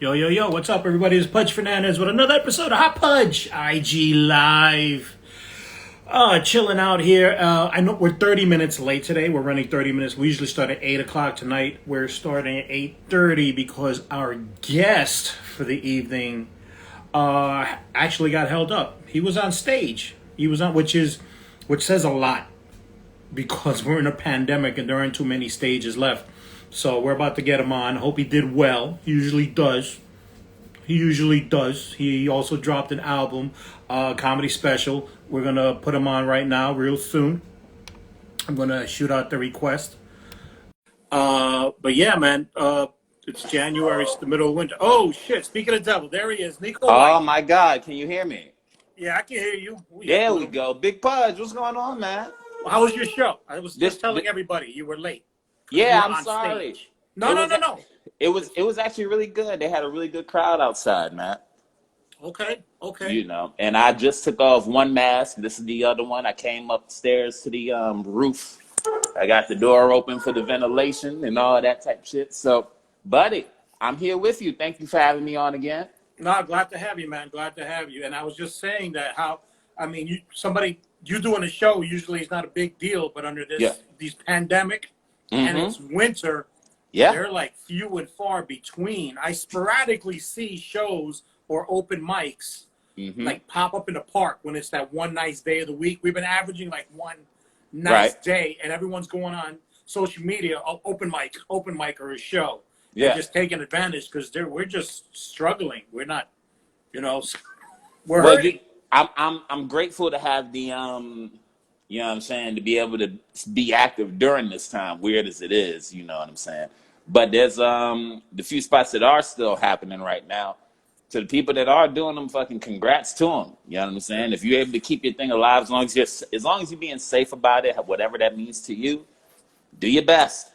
Yo, yo, yo, what's up, everybody? It's Pudge Fernandez with another episode of Hot Pudge IG Live. Chilling out here. I know we're 30 minutes late today. We're running 30 minutes. We usually start at 8 o'clock tonight. We're starting at 8:30 because our guest for the evening actually got held up. He was on stage. Which says a lot because we're in a pandemic and there aren't too many stages left. So we're about to get him on. Hope he did well. He usually does. He also dropped an album, comedy special. We're going to put him on right now, real soon. I'm going to shoot out the request. But yeah, man, it's January. It's the middle of winter. Oh, shit. Speaking of devil, there he is. Neko White. Oh, my God. Can you hear me? Yeah, I can hear you. There we go. Big Pudge. What's going on, man? How was your show? I was just telling everybody you were late. Yeah, I'm sorry. Stage. No. It was actually really good. They had a really good crowd outside, man. Okay. You know, and I just took off one mask. This is the other one. I came upstairs to the roof. I got the door open for the ventilation and all that type of shit. So, buddy, I'm here with you. Thank you for having me on again. No, glad to have you, man. Glad to have you. And I was just saying that you doing a show usually is not a big deal, but under these pandemic and it's winter, they're like few and far between. I sporadically see shows or open mics like pop up in the park when it's that one nice day of the week. We've been averaging like one nice day, and everyone's going on social media, open mic or a show. Yeah, and just taking advantage because we're just struggling. We're not, we're hurting. I'm grateful to have the you know what I'm saying, to be able to be active during this time, weird as it is, you know what I'm saying. But there's the few spots that are still happening right now. To the people that are doing them, fucking congrats to them. You know what I'm saying? If you're able to keep your thing alive, as long as you're being safe about it, whatever that means to you, do your best.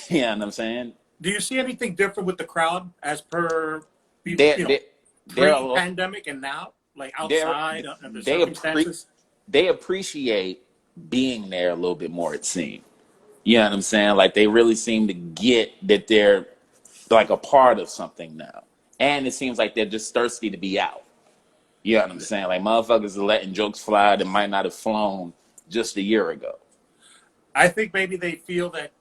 You know what I'm saying? Do you see anything different with the crowd as per pre-pandemic and now, like outside under circumstances? They appreciate being there a little bit more, it seems. You know what I'm saying? Like they really seem to get that they're like a part of something now. And it seems like they're just thirsty to be out. You know what I'm saying? Like motherfuckers are letting jokes fly that might not have flown just a year ago. I think maybe they feel that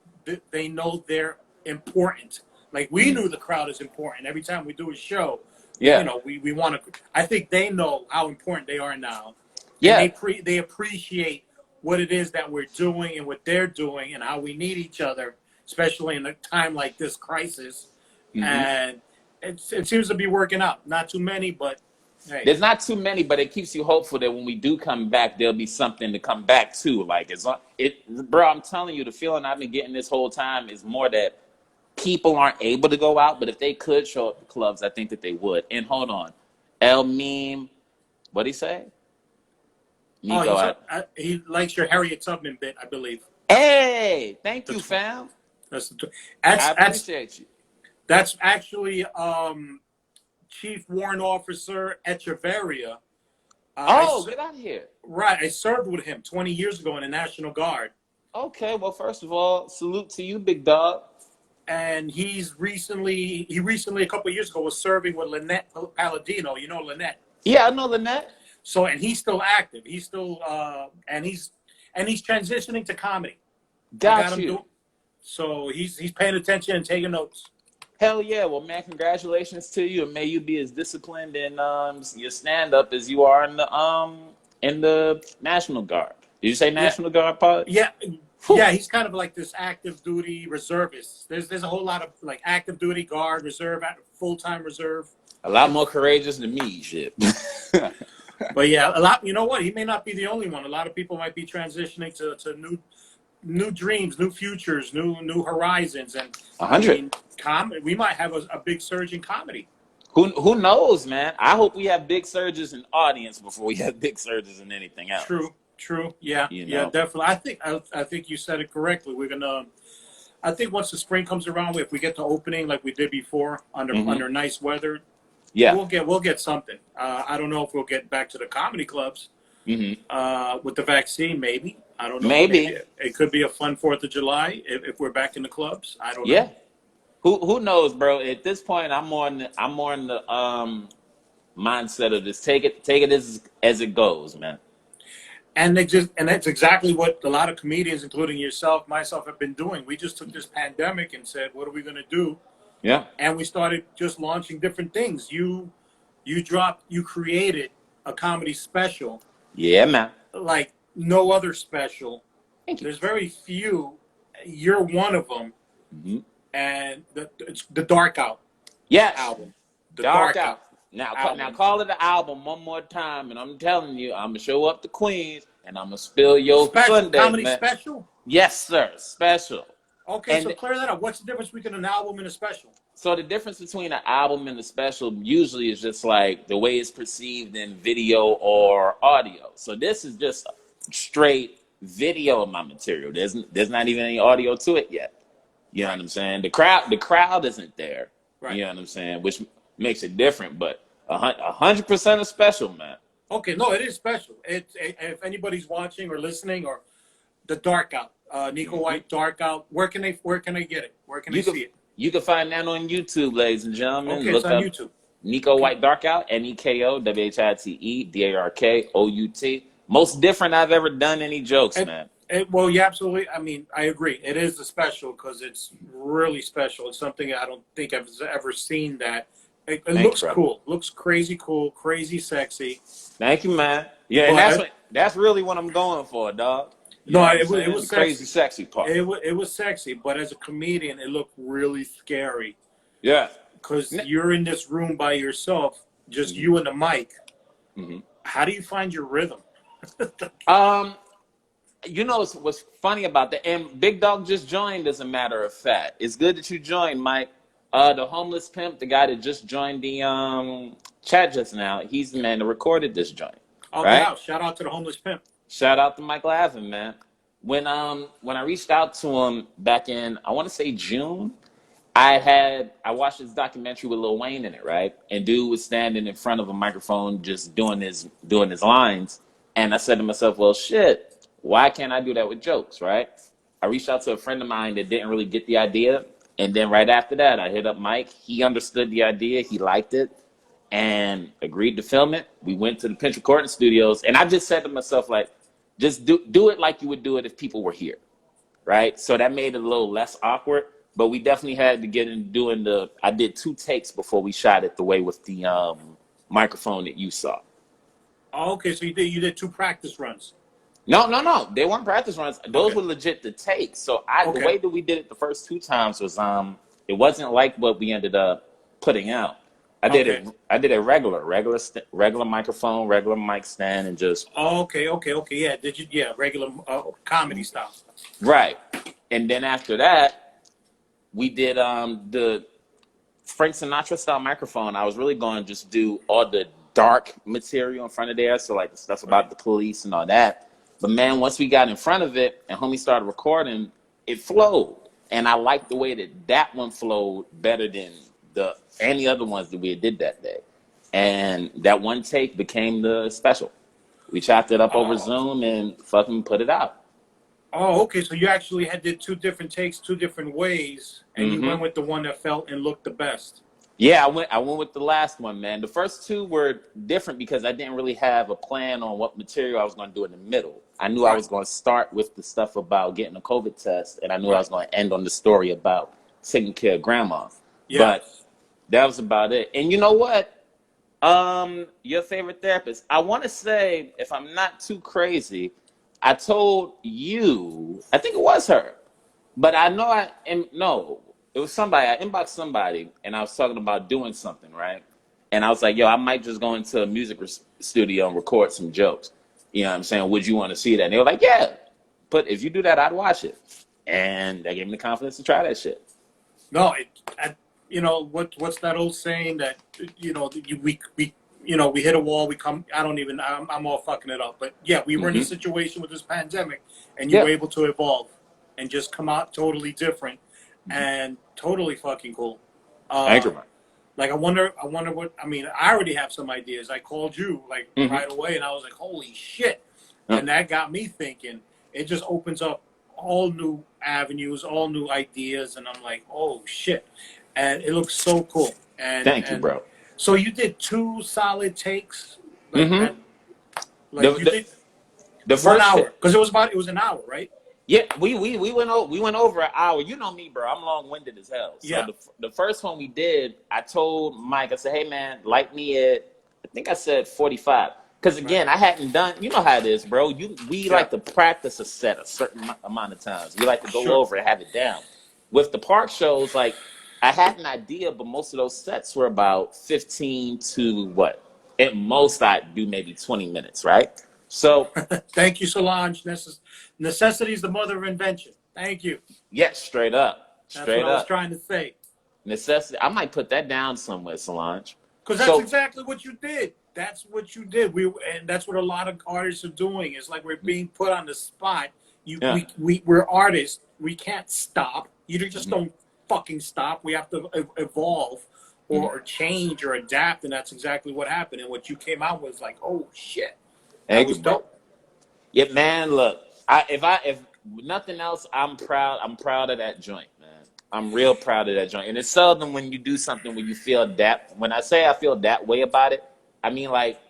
they know they're important. Like we knew the crowd is important. Every time we do a show, we want to. I think they know how important they are now. Yeah, they appreciate what it is that we're doing and what they're doing and how we need each other, especially in a time like this crisis. And it seems to be working out. Not too many, but hey. There's not too many, but it keeps you hopeful that when we do come back, there'll be something to come back to. Like bro, I'm telling you, the feeling I've been getting this whole time is more that people aren't able to go out, but if they could show up to clubs, I think that they would. And hold on, El Meme, what'd he say? He likes your Harriet Tubman bit, I believe. Hey, thank you, fam. I appreciate you. That's actually Chief Warrant Officer Echeverria. Get out of here. Right. I served with him 20 years ago in the National Guard. Okay. Well, first of all, salute to you, big dog. And he recently, a couple of years ago, was serving with Lynette Palladino. You know Lynette? Yeah, I know Lynette. So, and he's still active. He's still, and he's transitioning to comedy. Got you. So he's paying attention and taking notes. Hell yeah. Well, man, congratulations to you. And may you be as disciplined in your stand-up as you are in the National Guard. Did you say National Guard, Pod? Yeah. Whew. Yeah, he's kind of like this active duty reservist. There's a whole lot of like active duty, guard, reserve, full-time reserve. A lot more courageous than me, shit. But yeah, a lot. You know what? He may not be the only one. A lot of people might be transitioning to new dreams, new futures, new horizons, and 100. We might have a big surge in comedy. Who knows, man? I hope we have big surges in audience before we have big surges in anything else. True. Yeah, yeah, definitely. I think you said it correctly. We're gonna. I think once the spring comes around, if we get the opening like we did before under nice weather, we'll get something. I don't know if we'll get back to the comedy clubs with the vaccine. Maybe I don't know. Maybe it could be a fun 4th of July if we're back in the clubs. I don't know. Who knows, bro? At this point, I'm more in the mindset of this. Take it as it goes, man. And that's exactly what a lot of comedians, including yourself, myself, have been doing. We just took this pandemic and said, what are we going to do? Yeah. And we started just launching different things. You created a comedy special. Yeah, man. Like no other special. Thank you. There's very few. You're one of them. Mm-hmm. And it's the Dark Out. Yes. Album. The Dark Out. Now Call it the album one more time, and I'm telling you, I'm gonna show up to Queens, and I'm gonna spill your Sunday, comedy man. special. Yes, sir. Special. Okay, so clear that up. What's the difference between an album and a special? So the difference between an album and a special usually is just like the way it's perceived in video or audio. So this is just straight video of my material. There's not even any audio to it yet. You know what I'm saying? The crowd isn't there. Right. You know what I'm saying? Which makes it different, but 100% is special, man. Okay, no, it is special. If anybody's watching or listening, or the Dark Out, Neko White Dark Out, where can they get it? Where can they see it? You can find that on YouTube, ladies and gentlemen. Okay, it's on YouTube. Neko White Dark Out, Neko WHITE DARKOUT. Most different I've ever done any jokes, man. Well, yeah, absolutely. I mean, I agree. It is a special because it's really special. It's something I don't think I've ever seen that. It looks cool. Looks crazy cool, crazy sexy. Thank you, man. Yeah, and that's really what I'm going for, dog. It was crazy, sexy part. It was sexy, but as a comedian, it looked really scary. Yeah, because you're in this room by yourself, just you and the mic. Mm-hmm. How do you find your rhythm? You know what's funny about that? And Big Dog just joined, as a matter of fact. It's good that you joined, Mike. The homeless pimp, the guy that just joined the chat just now, he's the man that recorded this joint. Oh, right? Wow. Shout out to the homeless pimp. Shout out to Mike Lavin, man. When I reached out to him back in, I want to say June, I watched this documentary with Lil Wayne in it, right? And dude was standing in front of a microphone just doing his lines. And I said to myself, well, shit, why can't I do that with jokes, right? I reached out to a friend of mine that didn't really get the idea. And then right after that, I hit up Mike. He understood the idea. He liked it and agreed to film it. We went to the Pimp recording studios. And I just said to myself, like, just do it like you would do it if people were here, right? So that made it a little less awkward. But we definitely had to get into doing I did 2 takes before we shot it the way with the microphone that you saw. Oh, okay, so you did 2 practice runs. No. They weren't practice runs. Those were legit the takes. So the way that we did it the first 2 times was it wasn't like what we ended up putting out. I did it regular microphone, regular mic stand, and just. Oh, okay. Yeah, regular comedy style. Right, and then after that, we did the Frank Sinatra style microphone. I was really going to just do all the dark material in front of there, so like the stuff about the police and all that. But man, once we got in front of it and homie started recording, it flowed. And I liked the way that one flowed better than any other ones that we did that day. And that one take became the special. We chopped it up over Zoom and fucking put it out. Oh, okay. So you actually did 2 different takes, 2 different ways, and you went with the one that felt and looked the best. Yeah, I went with the last one, man. The first 2 were different because I didn't really have a plan on what material I was going to do in the middle. I knew I was going to start with the stuff about getting a COVID test, and I knew I was going to end on the story about taking care of grandma. Yeah. But that was about it. And you know what? Your favorite therapist. I want to say, if I'm not too crazy, I told you, I think it was her, but I know it was somebody. I inboxed somebody, and I was talking about doing something, right? And I was like, yo, I might just go into a music studio and record some jokes. You know what I'm saying? Would you want to see that? And they were like, yeah. But if you do that, I'd watch it. And that gave me the confidence to try that shit. No, what's that old saying that, we hit a wall, I'm all fucking it up. But yeah, we were in a situation with this pandemic, and you were able to evolve and just come out totally different and totally fucking cool. Thank you, man. Like, I wonder what, I already have some ideas. I called you right away, and I was like, holy shit. And that got me thinking. It just opens up all new avenues, all new ideas, and I'm like, oh shit, and it looks so cool. Thank you, And bro. so you did 2 solid takes, like Mm-hmm. that, like you did The one first hour because it was an hour, right? Yeah, we went over an hour. You know me, bro. I'm long winded as hell. So Yeah, the first one we did, I told Mike, I said, "Hey man, light me at." I think I said 45. Because right. again, I hadn't done. You know how it is, bro. We Yeah, like to practice a set a certain amount of times. We like to go sure. over and have it down. With the park shows, like I had an idea, but most of those sets were about 15 to what? At most, I do maybe 20 minutes, right? So Thank you, Solange. Necessity is the mother of invention. Thank you. yeah, straight up, That's what straight I was up. trying to say. Necessity. I might put that down somewhere, Solange. Because that's So exactly what you did. That's what you did. And that's what a lot of artists are doing. It's like we're being put on the spot. yeah, We're artists. We can't stop. You just mhm, don't fucking stop. We have to evolve mhm. or change or adapt, and that's exactly what happened. And what you came out with was like, oh shit, that Thank you, was bro. dope. Yeah, man. Look, if nothing else, I'm proud. I'm proud of that joint, man. I'm real proud of that joint. And it's seldom when you do something where you feel that. When I say I feel that way about it, I mean like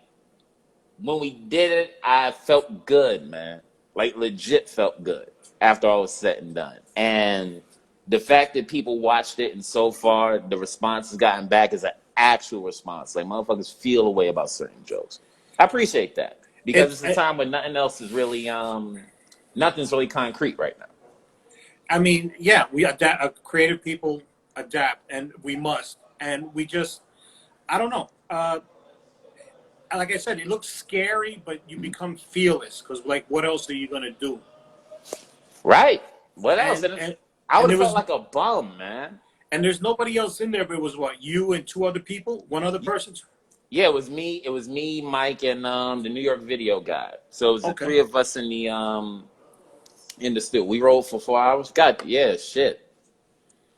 when we did it, I felt good, man. Like legit felt good after all was said and done. And the fact that people watched it and so far the response has gotten back is an actual response. Like motherfuckers feel a way about certain jokes. I appreciate that because It, it's a it time when nothing else is really nothing's really concrete right now. I mean, yeah, we adapt. Creative people adapt, and we must. And we just, I don't know. Like I said, it looks scary, but you become fearless because, like, what else are you gonna do? Right. What else? And And and I and would there have felt was like a bum, man. and there's nobody else in there. But it was what, you and 2 other people, one other person. Yeah, it was me. It was me, Mike, and the New York video guy. So it was the Okay. three of us in the studio. We rolled for 4 hours. God, yeah, shit,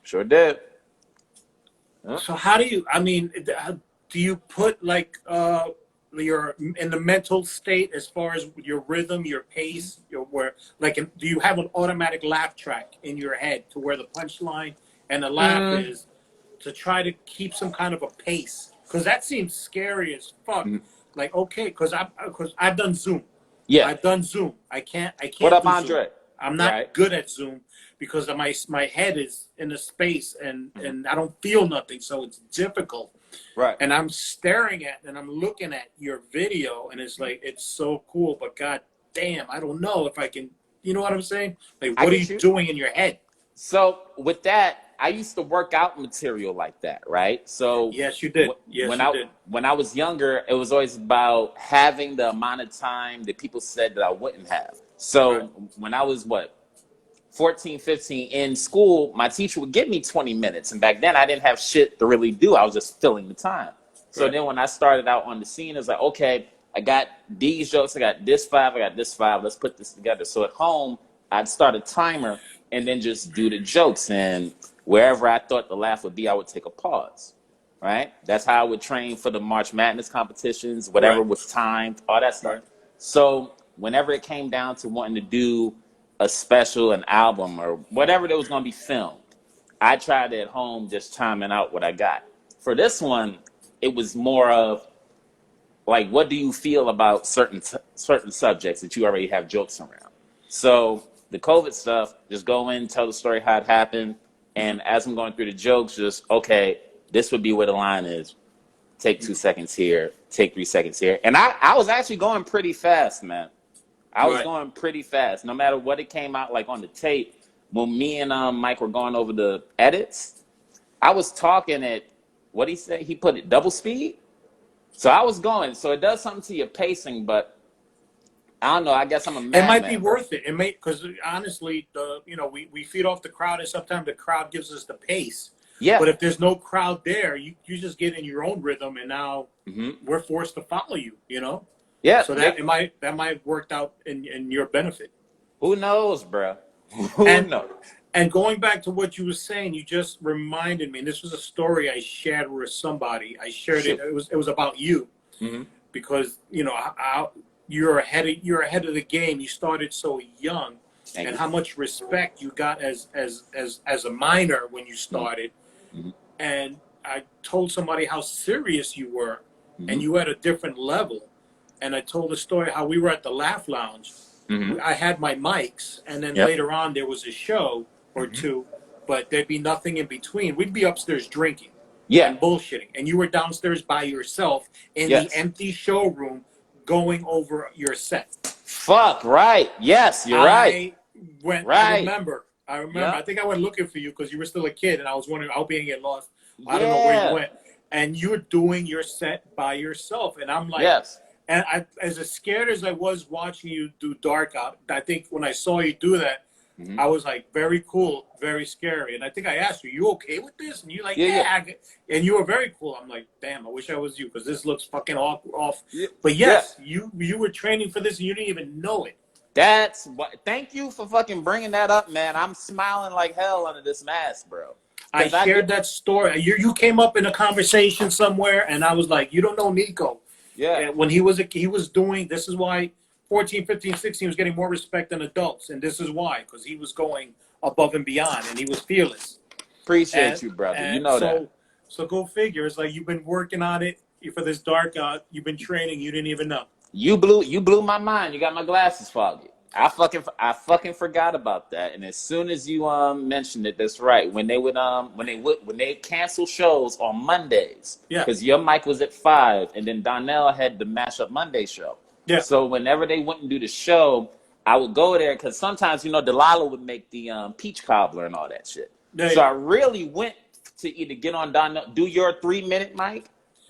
sure did. Huh? So how do you? I mean, do you put like your in the mental state as far as your rhythm, your pace, your where like do you have an automatic laugh track in your head to where the punchline and the laugh Mm, is to try to keep some kind of a pace? Because that seems scary as fuck. mm, Like okay, because I've done Zoom. yeah. I've done Zoom. I What can't up, do Zoom. Andre? I'm not Right. good at Zoom because of my head is in a space Mhm. and I don't feel nothing, so it's difficult. Right. And I'm staring at and I'm looking at your video and it's like it's so cool, but god damn, I don't know if I can. You know what I'm saying? Like, I what are get you you. doing in your head? So with that, I used to work out material like that, right? So Yes, you did. Yes, when you I did. when I was younger, it was always about having the amount of time that people said that I wouldn't have. Right, So when I was what 14, 15 in school, my teacher would give me 20 minutes. And back then I didn't have shit to really do. I was just filling the time. So right, then when I started out on the scene, it's like, okay, I got these jokes, I got this five, I got this five, let's put this together. So at home, I'd start a timer and then just do the jokes. And wherever I thought the laugh would be, I would take a pause. Right? That's how I would train for the March Madness competitions, whatever right, was timed, all that stuff. right. So whenever it came down to wanting to do a special, an album, or whatever that was going to be filmed, I tried at home just timing out what I got. For this one, it was more of like, what do you feel about certain subjects that you already have jokes around? So the COVID stuff, just go in, tell the story how it happened, Mhm, and as I'm going through the jokes, just okay, this would be where the line is. Take mhm. 2 seconds here, take 3 seconds here, and I was actually going pretty fast, man. I was Right. going pretty fast. No matter what it came out like on the tape, when me and Mike were going over the edits, I was talking at what he said. He put it double speed. So I was going. So it does something to your pacing, but I don't know. I guess I'm a It might be madman, bro. worth it. It may because honestly, we feed off the crowd, and sometimes the crowd gives us the pace. Yeah. But if there's no crowd there, you just get in your own rhythm, and now Hmm. we're forced to follow you. You know, Yeah. so that might work out in your benefit. Who knows, bro? Who And knows? and going back to what you were saying, you just reminded me. And this was a story I shared with somebody. I shared it. Shoot. It was about you Hmm. because you're ahead of the game. You started so young, and how much respect you got as a minor when you started. Mm-hmm. And I told somebody how serious you were, and you at a different level. And I told the story how we were at the Laugh Lounge. I had my mics, and then later on there was a show or two, but there'd be nothing in between. We'd be upstairs drinking and bullshitting, and you were downstairs by yourself in the empty showroom going over your set. Fuck, right. Yes, you're right. I remember. I think I went looking for you because you were still a kid, and I was wondering, I hope you didn't get lost. I don't know where you went. And you were doing your set by yourself, and I'm like, and I, as scared as I was watching you do Dark Out, I think when I saw you do that, I was like, very cool, very scary. And I think I asked you okay with this? And you're like, and you were very cool. I'm like, damn, I wish I was you because this looks fucking off. But yes, you were training for this and you didn't even know it. That's what. Thank you for fucking bringing that up, man. I'm smiling like hell under this mask, bro. I shared that story. You came up in a conversation somewhere, and I was like, you don't know Neko. Yeah. And when he was doing, this is why 14, 15, 16 was getting more respect than adults. And this is why, because he was going above and beyond, and he was fearless. Appreciate you, brother. You know that. So go figure. It's like you've been working on it for this Dark Out. You've been training. You didn't even know. You blew my mind. You got my glasses foggy. I fucking forgot about that. And as soon as you mentioned it, that's right. When they cancel shows on Mondays, because your mic was at 5, and then Donnell had the Mashup Monday show. Yeah. So whenever they wouldn't do the show, I would go there because sometimes Delilah would make the peach cobbler and all that shit. Yeah, so I really went to either get on Donnell, do your 3-minute mic,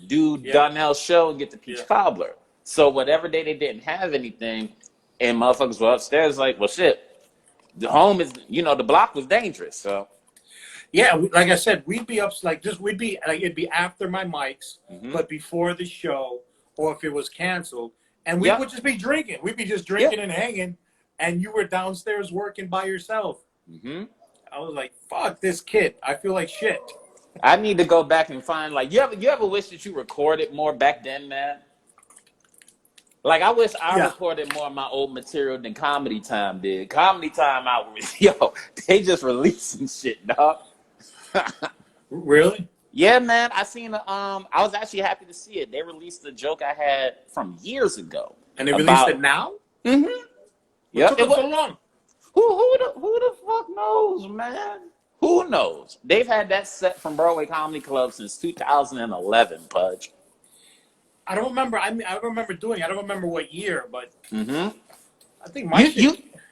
do Donnell's show, and get the peach cobbler. So whatever day they didn't have anything. And motherfuckers were upstairs like, well, shit, the home is, the block was dangerous. So, yeah, like I said, we'd be up like this. It'd be after my mics, but before the show, or if it was canceled, and we would just be drinking. We'd be just drinking and hanging, and you were downstairs working by yourself. I was like, fuck this kid. I feel like shit. I need to go back and find you ever wish that you recorded more back then, man? Like, I wish I recorded more of my old material than Comedy Time did. Comedy Time, they just releasing shit, dog. Really? Yeah, man. I seen I was actually happy to see it. They released a joke I had from years ago. And they released it now? Mm-hmm. Yeah. It took so long. Who the fuck knows, man? Who knows? They've had that set from Broadway Comedy Club since 2011, Pudge. I don't remember. I remember doing it. I don't remember what year, but I think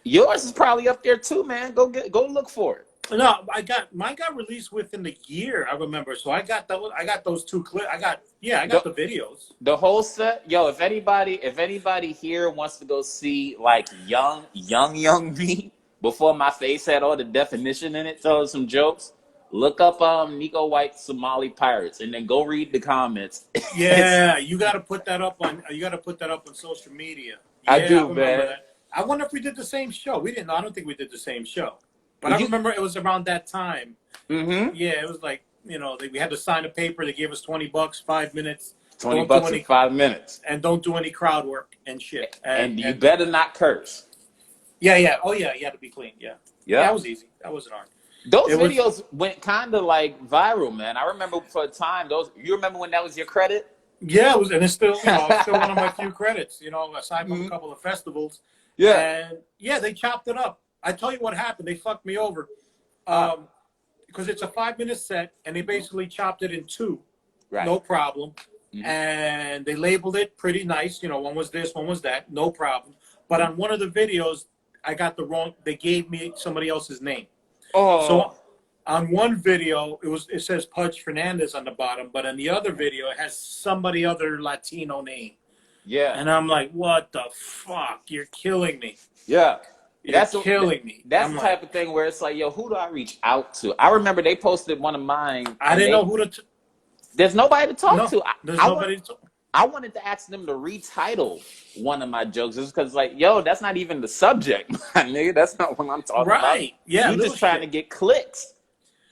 yours is probably up there too, man. Go look for it. No, mine got released within the year. I remember. So I got those 2 clips. I got the videos. The whole set. Yo, if anybody here wants to go see like young me before my face had all the definition in it, telling some jokes. Look up Neko White Somali Pirates, and then go read the comments. Yeah, you got to put that up on. You got to put that up on social media. Yeah, I do, man. That. I wonder if we did the same show. We didn't. I don't think we did the same show, but I remember it was around that time. Yeah, it was like we had to sign a paper. They gave us $20, 5 minutes. $20 in 5 minutes, and don't do any crowd work and shit. And you better not curse. Yeah. Oh yeah, you had to be clean. Yeah. That was easy. That wasn't hard. Those videos went kind of like viral, man. I remember for a time. You remember when that was your credit? Yeah, it was, and it's still, still one of my few credits. Aside from a couple of festivals. Yeah, and they chopped it up. I tell you what happened. They fucked me over, because it's a 5-minute set, and they basically chopped it in 2, no problem. And they labeled it pretty nice. One was this, one was that, no problem. But on one of the videos, I got the wrong. They gave me somebody else's name. Oh. So on one video, it says Pudge Fernandez on the bottom, but on the other video, it has somebody other Latino name. Yeah. And I'm like, what the fuck? You're killing me. Yeah. That's killing me. That's the type of thing where it's like, yo, who do I reach out to? I remember they posted one of mine. I didn't know who to. There's nobody to talk to. There's nobody to talk. I wanted to ask them to retitle one of my jokes just because, that's not even the subject, my nigga. That's not what I'm talking about. Right. Yeah. You're just trying to get clicks.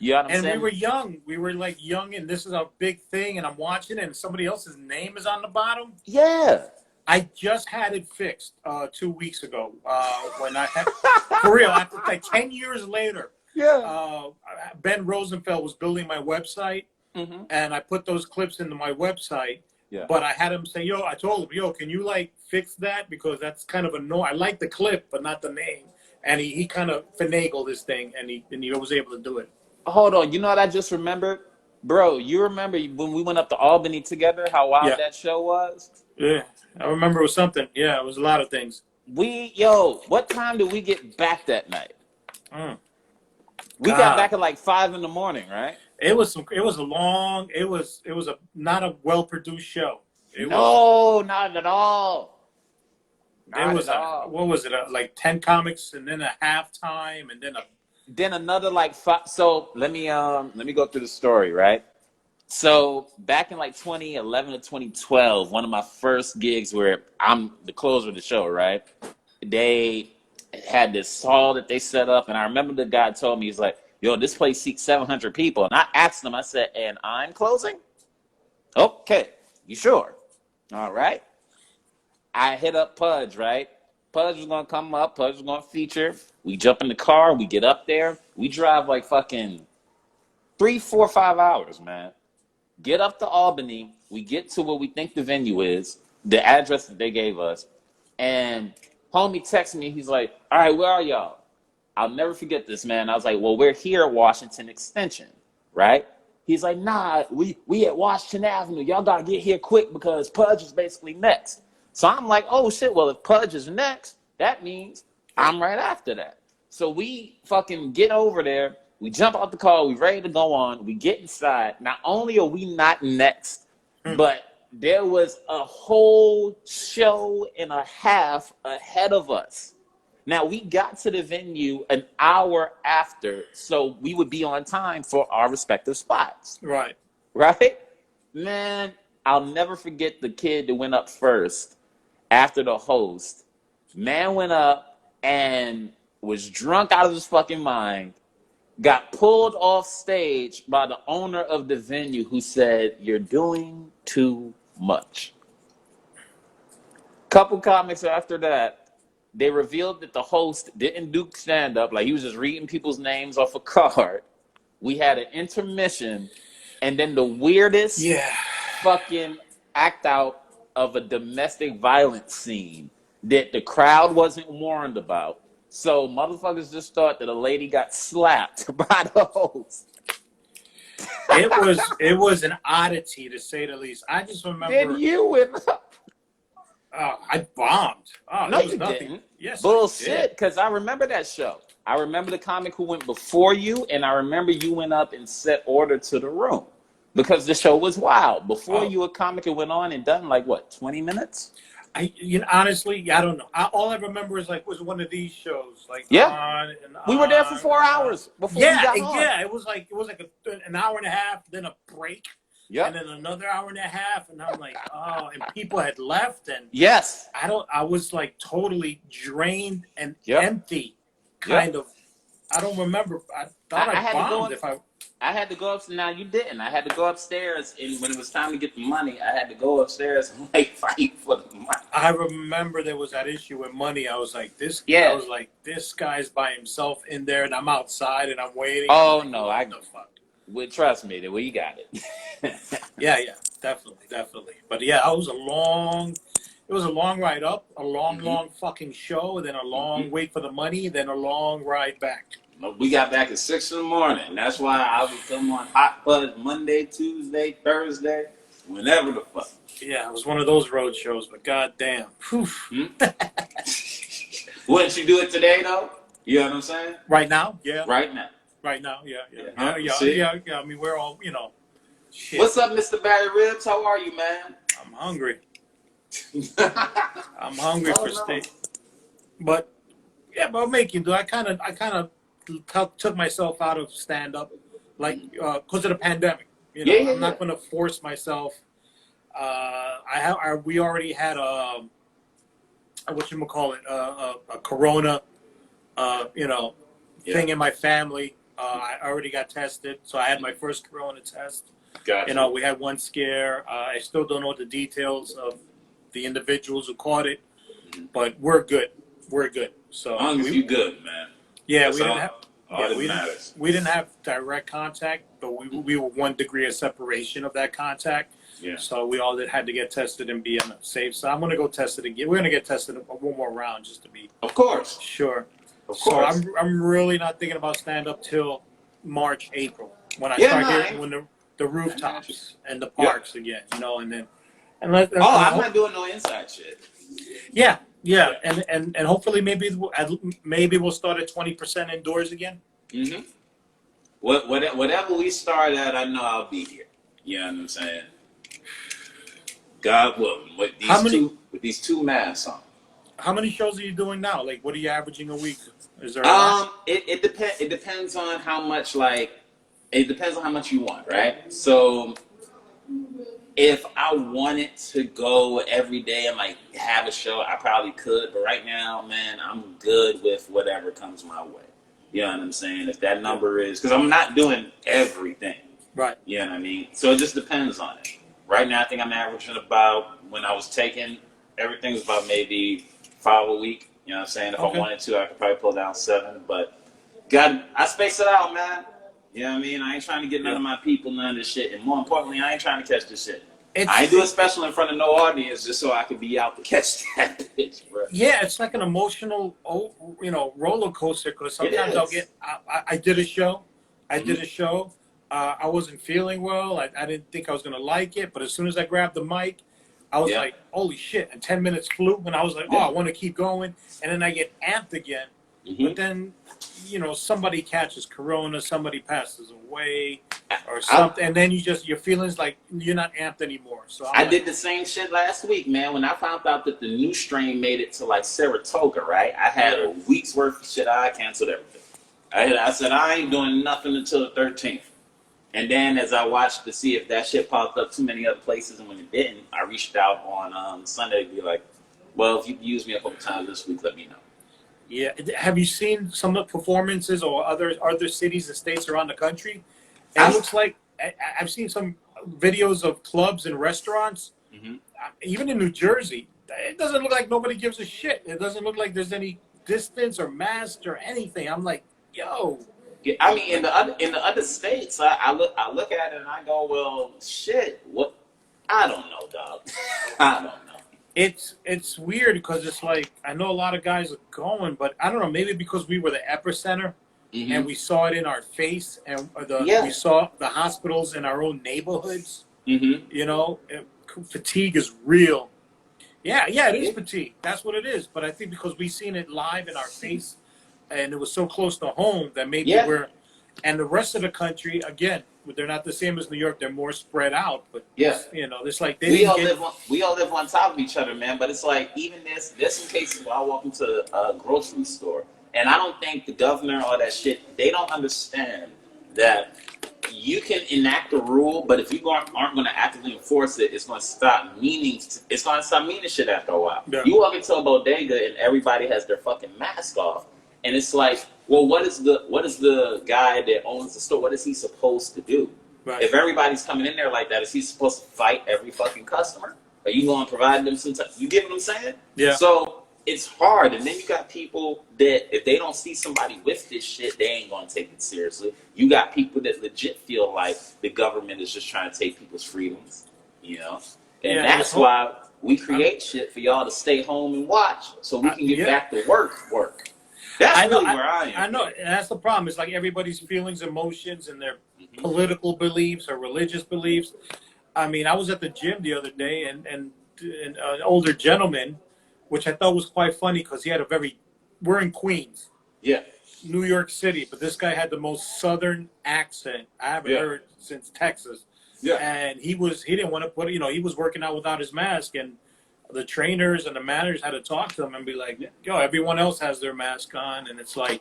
You know what I'm saying? And we were young. We were young, and this is a big thing, and I'm watching it, and somebody else's name is on the bottom. Yeah. I just had it fixed 2 weeks ago when I had, for real, after like 10 years later. Yeah. Ben Rosenfeld was building my website, and I put those clips into my website. Yeah. But I had him say, "Yo," I told him, "Yo, can you like fix that because that's kind of annoying. I like the clip, but not the name." And he kind of finagled this thing, and he was able to do it. Hold on, you know what I just remembered, bro? You remember when we went up to Albany together? How wild that show was? Yeah, I remember it was something. Yeah, it was a lot of things. What time did we get back that night? We got back at like 5 a.m, right? It was not a well produced show. Not at all. What was it? Like 10 comics and then a halftime and then another like 5. So let me go through the story, right? So back in like 2011 to 2012, one of my first gigs where I'm the closer of the show, right? They had this hall that they set up, and I remember the guy told me, he's like, "Yo, this place seats 700 people." And I asked him, I said, "And I'm closing?" "Okay, you sure?" "All right." I hit up Pudge, right? Pudge was gonna come up, Pudge was gonna feature. We jump in the car, we get up there, we drive like fucking 3, 4, 5 hours, man. Get up to Albany, we get to where we think the venue is, the address that they gave us, and homie texts me, he's like, "All right, where are y'all?" I'll never forget this, man. I was like, "Well, we're here at Washington Extension," right? He's like, "Nah, we at Washington Avenue. Y'all gotta get here quick because Pudge is basically next." So I'm like, "Oh shit, well if Pudge is next, that means I'm right after that." So we fucking get over there, we jump out the car, we ready to go on, we get inside. Not only are we not next, but there was a whole show and a half ahead of us. Now, we got to the venue an hour after, so we would be on time for our respective spots. Right. Right? Man, I'll never forget the kid that went up first after the host. Man went up and was drunk out of his fucking mind, got pulled off stage by the owner of the venue who said, "You're doing too much." Couple comics after that, they revealed that the host didn't do stand-up. Like, he was just reading people's names off a card. We had an intermission, and then the weirdest fucking act out of a domestic violence scene that the crowd wasn't warned about. So motherfuckers just thought that a lady got slapped by the host. It was an oddity, to say the least. I just remember. Then you went up. I bombed. No, you didn't. Yes, bullshit. Because I remember that show. I remember the comic who went before you, and I remember you went up and set order to the room because the show was wild. Before you, a comic had went on and done like what, 20 minutes? Honestly, I don't know. All I remember is like was one of these shows, like we were there for 4 hours before we got on. Yeah, it was like an hour and a half, then a break. Yeah. And then another hour and a half, and I'm like, oh, and people had left, and I was like totally drained and empty, kind of. I don't remember. I thought I bombed I had to go upstairs. Now you didn't. I had to go upstairs, and when it was time to get the money, I had to go upstairs and like fight for the money. I remember there was that issue with money. I was like, I was like, this guy's by himself in there, and I'm outside, and I'm waiting. Oh like, no, I know. Well, trust me, we got it. yeah, definitely. But yeah, it was a long ride up, a long fucking show, then a long wait for the money, then a long ride back. We got back at 6 a.m. That's why I would come on Hot Pudge Monday, Tuesday, Thursday, whenever the fuck. Yeah, it was one of those road shows, but goddamn. Wouldn't you do it today, though? You know what I'm saying? Right now? Yeah. Right now. Yeah. I mean, we're all, shit. What's up, Mr. Barry Ribs? How are you, man? I'm hungry. I'm hungry for steak. But I'm making do. I kind of took myself out of stand up, like because of the pandemic. I'm not going to force myself. We already had a corona, thing in my family. I already got tested, so I had my first corona test. Gotcha. We had one scare. I still don't know the details of the individuals who caught it, but we're good. We're good. So as long as you good, man. Yeah, That's we didn't have. all Yeah, that matters. we didn't have direct contact, but we were 1 degree of separation of that contact. Yeah. So we all had to get tested and be on the safe side. I'm gonna go test it again. We're gonna get tested one more round just to be Of course. sure. Of So course. I'm really not thinking about stand up till March, April when I Yeah, start no, getting when the rooftops and the Yeah. parks again, you know, and then I'm not doing no inside shit. Yeah, and hopefully maybe we'll start at 20% indoors again. Mm-hmm. Whatever we start at, I know I'll be here. You know what I'm saying? God willing, with these two masks on. How many shows are you doing now? Like, what are you averaging a week? Is there? It depends. It depends on how much it depends on how much you want, right? So if I wanted to go every day and like have a show, I probably could. But right now, man, I'm good with whatever comes my way. You know what I'm saying? If that number is, because I'm not doing everything. Right. You know what I mean? So it just depends on it. Right now, I think I'm averaging about, when I was taking, everything was about maybe 5 a week. You know what I'm saying? If I wanted to, I could probably pull down 7. But I space it out, man. You know what I mean? I ain't trying to get none of my people, none of this shit. And more importantly, I ain't trying to catch this shit. I ain't do a special in front of no audience just so I could be out to catch that bitch, bro. Yeah, it's like an emotional, roller coaster. Because sometimes I'll get. I did a show. I wasn't feeling well. I didn't think I was gonna like it. But as soon as I grabbed the mic, I was like, "Holy shit!" And 10 minutes flew, and I was like, "Oh, I want to keep going." And then I get amped again. But then, somebody catches corona, somebody passes away, or something, and then your feelings like you're not amped anymore. So I did the same shit last week, man. When I found out that the new strain made it to like Saratoga, right? I had a week's worth of shit. I canceled everything. I said I ain't doing nothing until the 13th. And then as I watched to see if that shit popped up too many other places, and when it didn't, I reached out on Sunday to be like, well, if you can use me a couple times this week, let me know. Yeah. Have you seen some of the performances or other cities and states around the country? It looks like I've seen some videos of clubs and restaurants, even in New Jersey. It doesn't look like nobody gives a shit. It doesn't look like there's any distance or mask or anything. I'm like, yo. Yeah, I mean, in the other states, I look at it and I go, well, shit. What? I don't know, dog. I don't know. It's weird because it's like I know a lot of guys are going, but I don't know. Maybe because we were the epicenter and we saw it in our face, and we saw the hospitals in our own neighborhoods. Fatigue is real. Yeah, it is fatigue. That's what it is. But I think because we seen it live in our face, and it was so close to home that maybe and the rest of the country again. They're not the same as New York. They're more spread out, but it's like we all live on top of each other, man. But it's like even there's some cases where I walk into a grocery store, and I don't think the governor or that shit. They don't understand that you can enact a rule, but if you aren't going to actively enforce it, it's going to stop meaning. It's going to stop meaning shit after a while. Yeah. You walk into a bodega and everybody has their fucking mask off, and it's like, well, what is the guy that owns the store? What is he supposed to do? Right. If everybody's coming in there like that, is he supposed to fight every fucking customer? Are you going to provide them some time? You get what I'm saying? Yeah. So it's hard. And then you got people that if they don't see somebody with this shit, they ain't going to take it seriously. You got people that legit feel like the government is just trying to take people's freedoms, And that's why we create shit for y'all to stay home and watch so we can get back to work. That's really where I am. I know, and that's the problem. It's like everybody's feelings, emotions, and their political beliefs or religious beliefs. I mean, I was at the gym the other day, and an older gentleman, which I thought was quite funny because he had we're in Queens. Yeah. New York City, but this guy had the most southern accent I haven't heard since Texas. Yeah. And he didn't want to put, he was working out without his mask, and the trainers and the managers had to talk to him and be like, yo, everyone else has their mask on. And it's like,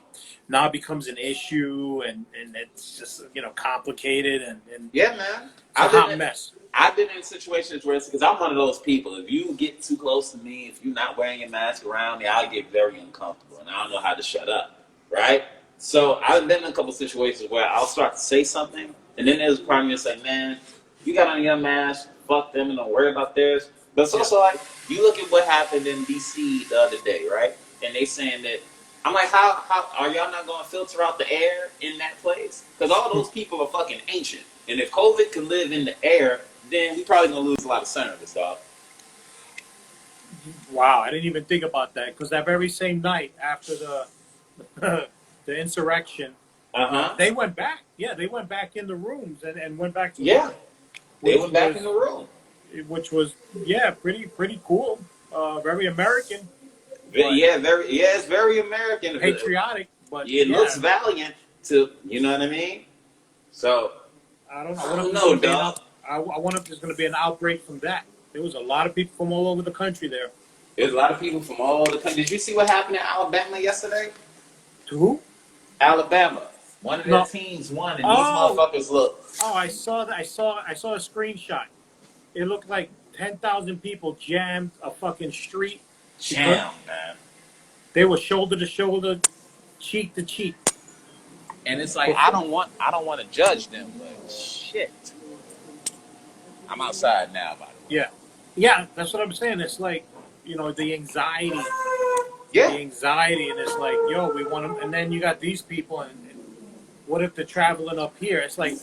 now it becomes an issue and it's just, complicated and yeah, man. It's a hot mess. I've been in situations where because I'm one of those people, if you get too close to me, if you're not wearing your mask around me, I'll get very uncomfortable and I don't know how to shut up, right? So I've been in a couple situations where I'll start to say something and then there's a part of me that's like, man, you got on your mask, fuck them and don't worry about theirs. But it's also like, you look at what happened in DC the other day, right? And they saying that, I'm like, how are y'all not going to filter out the air in that place? Because all those people are fucking ancient. And if COVID can live in the air, then we probably going to lose a lot of senators, dog. Wow, I didn't even think about that because that very same night after the insurrection, they went back. Yeah, they went back in the rooms and went back to work. They went back in the room, which was pretty cool. Very American. It's very American, patriotic, but it looks valiant to, you know what I mean. So I don't know, dog. I wonder if there's going to be an outbreak from that. There was a lot of people from all over the country there. There's a lot of people from all the country. Did you see what happened in Alabama yesterday? To who? Alabama. One of their teams won, and these motherfuckers look. Oh, I saw that. I saw a screenshot. It looked like 10,000 people jammed a fucking street. Jammed, man. They were shoulder to shoulder, cheek to cheek. And it's like I don't want to judge them, but shit. I'm outside now, by the way. Yeah, that's what I'm saying. It's like, the anxiety. Yeah. The anxiety, and it's like, yo, we want them, and then you got these people, and what if they're traveling up here? It's like,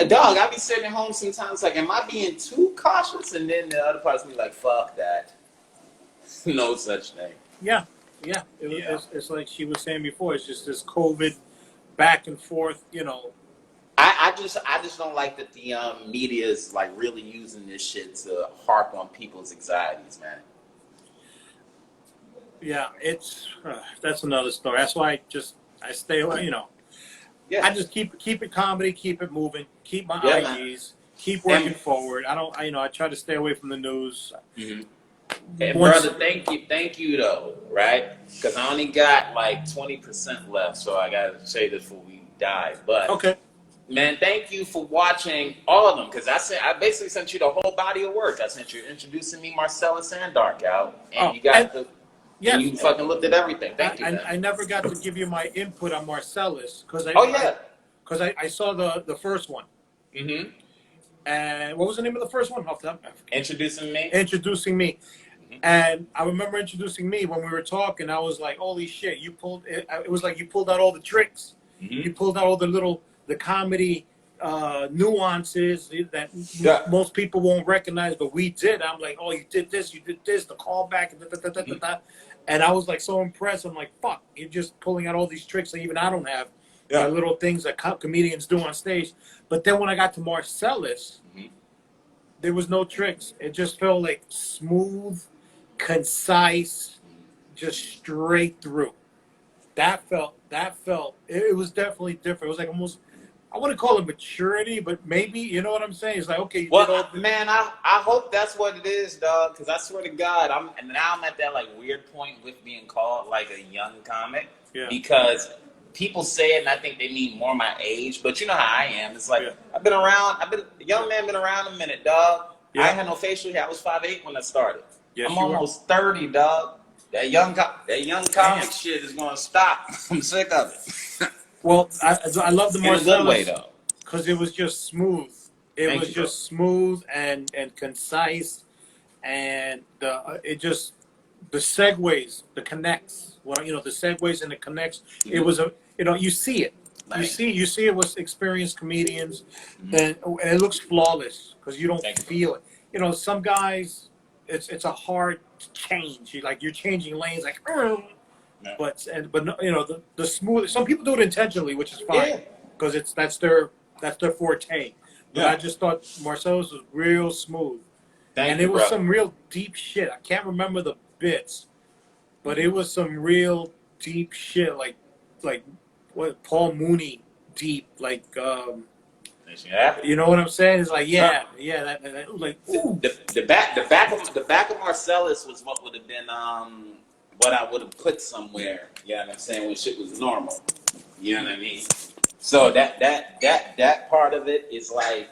dog, I be sitting at home sometimes, like, am I being too cautious? And then the other parts be like, fuck that. No such thing. Yeah. It's like she was saying before. It's just this COVID back and forth, I just don't like that the media is like really using this shit to harp on people's anxieties, man. Yeah, it's that's another story. That's why I stay away. Yeah. I just keep it comedy, keep it moving, keep my IGs, keep working forward. I try to stay away from the news. Mm-hmm. And brother, thank you though, right? Because I only got like 20% left, so I gotta say this before we die. But okay. Man, thank you for watching all of them, because I basically sent you the whole body of work. I sent you introducing me, Marcellus and Dark out, and you got and you fucking looked at everything. Thank you. I never got to give you my input on Marcellus because I saw the first one. Mm-hmm. And what was the name of the first one? Introducing me. Mm-hmm. And I remember introducing me when we were talking. I was like, "Holy shit!" It was like you pulled out all the tricks. Mm-hmm. You pulled out all the comedy nuances that most people won't recognize, but we did. I'm like, "Oh, you did this, the callback, and I was like so impressed. I'm like, "Fuck, you're just pulling out all these tricks that even I don't have." Little things that comedians do on stage. But then when I got to Marcellus, there was no tricks. It just felt like smooth, concise, just straight through. That felt. It was definitely different. It was like almost. I wouldn't call it maturity, but maybe, you know what I'm saying? It's like, okay. Man, I hope that's what it is, dog. Because I swear to God, I'm at that like weird point with being called like a young comic. Yeah. Because people say it, and I think they mean more my age. But you know how I am. It's like I've been around. A young man, been around a minute, dog. Yeah. I ain't had no facial hair. I was 5'8" when I started. Yes, I'm almost 30, dog. That young comic shit is gonna stop. I'm sick of it. Well, I love the Marcellus in a good way though, because it was just smooth. It was just smooth and concise, and the segues, the connects. The segues and the connects. Mm-hmm. It was you see it. Nice. You see it with experienced comedians, and it looks flawless because you don't feel it. Some guys, it's a hard change. You're changing lanes like. No. But the smooth. Some people do it intentionally, which is fine because that's their forte. But I just thought Marcellus was real smooth, and it was some real deep shit. I can't remember the bits, but it was some real deep shit, like what Paul Mooney deep, like you know what I'm saying? It's like that like ooh. The back of Marcellus was what would have been what I would have put somewhere, you know what I'm saying, when shit was normal. You know what I mean? So that part of it is like,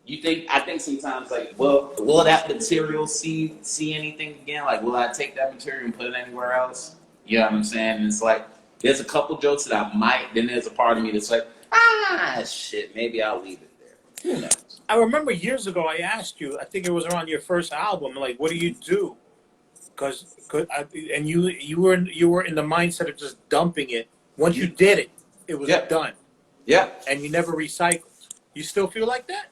I think sometimes like, will that material see anything again? Like, will I take that material and put it anywhere else? You know what I'm saying? And it's like, there's a couple jokes that I might, then there's a part of me that's like, shit, maybe I'll leave it there. Who knows? I remember years ago I asked you. I think it was around your first album. Like, what do you do? And you were in the mindset of just dumping it. Once you did it, it was done. Yeah. And you never recycled. You still feel like that?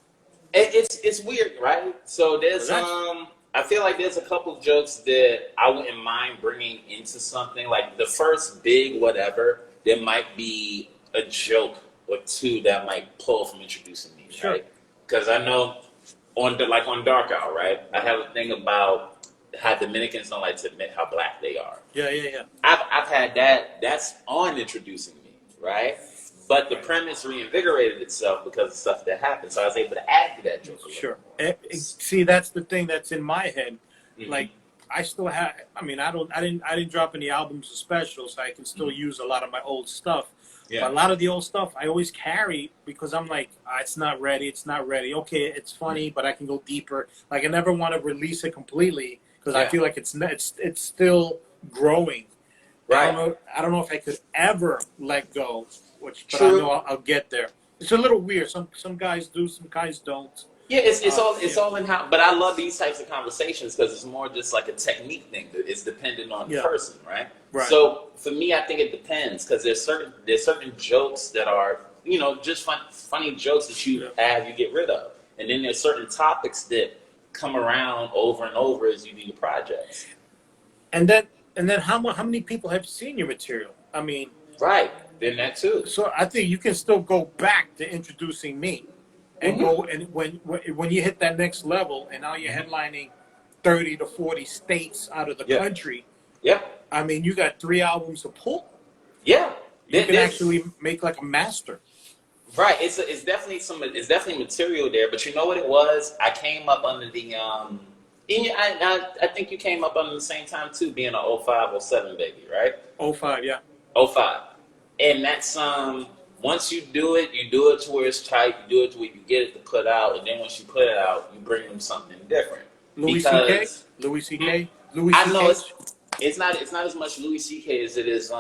It's weird, right? So there's I feel like there's a couple jokes that I wouldn't mind bringing into something. Like the first big whatever, there might be a joke or two that might pull from introducing me, right? Because I know on Dark Hour, right? I have a thing about how Dominicans don't like to admit how black they are. Yeah. I've had that. That's on introducing me, right? But the premise reinvigorated itself because of stuff that happened. So I was able to add to that joke. Sure. See, that's the thing that's in my head. Mm-hmm. Like, I still have. I mean, I didn't drop any albums or specials, so I can still use a lot of my old stuff. Yeah. But a lot of the old stuff I always carry because I'm like, it's not ready. It's not ready. Okay, it's funny, but I can go deeper. Like, I never want to release it completely because I feel like it's still growing. Right. I don't know if I could ever let go. But I know I'll get there. It's a little weird. Some guys do, some guys don't. Yeah, it's all in how. But I love these types of conversations because it's more just like a technique thing. It's dependent on the person, right? Right. So for me, I think it depends because there's certain jokes that are just funny jokes that you get rid of, and then there's certain topics that come around over and over as you do your projects. And then how many people have seen your material? I mean, right. Then that too. So I think you can still go back to introducing me, and go and when you hit that next level, and now you're headlining 30 to 40 states out of the country. Yeah. I mean, you got 3 albums to pull. Yeah. You can actually make like a master. Right. It's definitely material there, but you know what it was? I came up under the I think you came up under the same time too, being a 05, 07 baby, right? 05, yeah. 05. And that's once you do it to where it's tight, you do it to where you get it to put out, and then once you put it out, you bring them something different. Louis C.K. I know it's not as much Louis C.K. as it is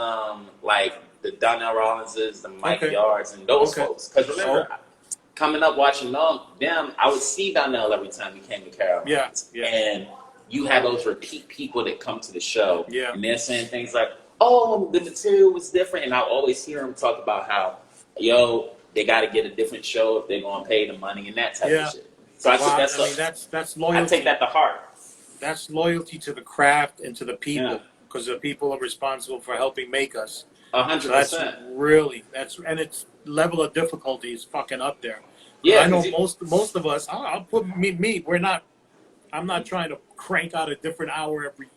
like the Donnell Rollinses, the Mike Yards, and those folks. Because remember, coming up watching them, I would see Donnell every time he came to Carolina. Yeah. And you have those repeat people that come to the show, and they're saying things like, oh, the material was different. And I always hear them talk about how, they got to get a different show if they're going to pay the money and that type of shit. So I think that's loyalty. I take that to heart. That's loyalty to the craft and to the people because the people are responsible for helping make us. 100%. And its level of difficulty is fucking up there. Yeah, I know most of us, I'll put me, I'm not trying to crank out a different hour every.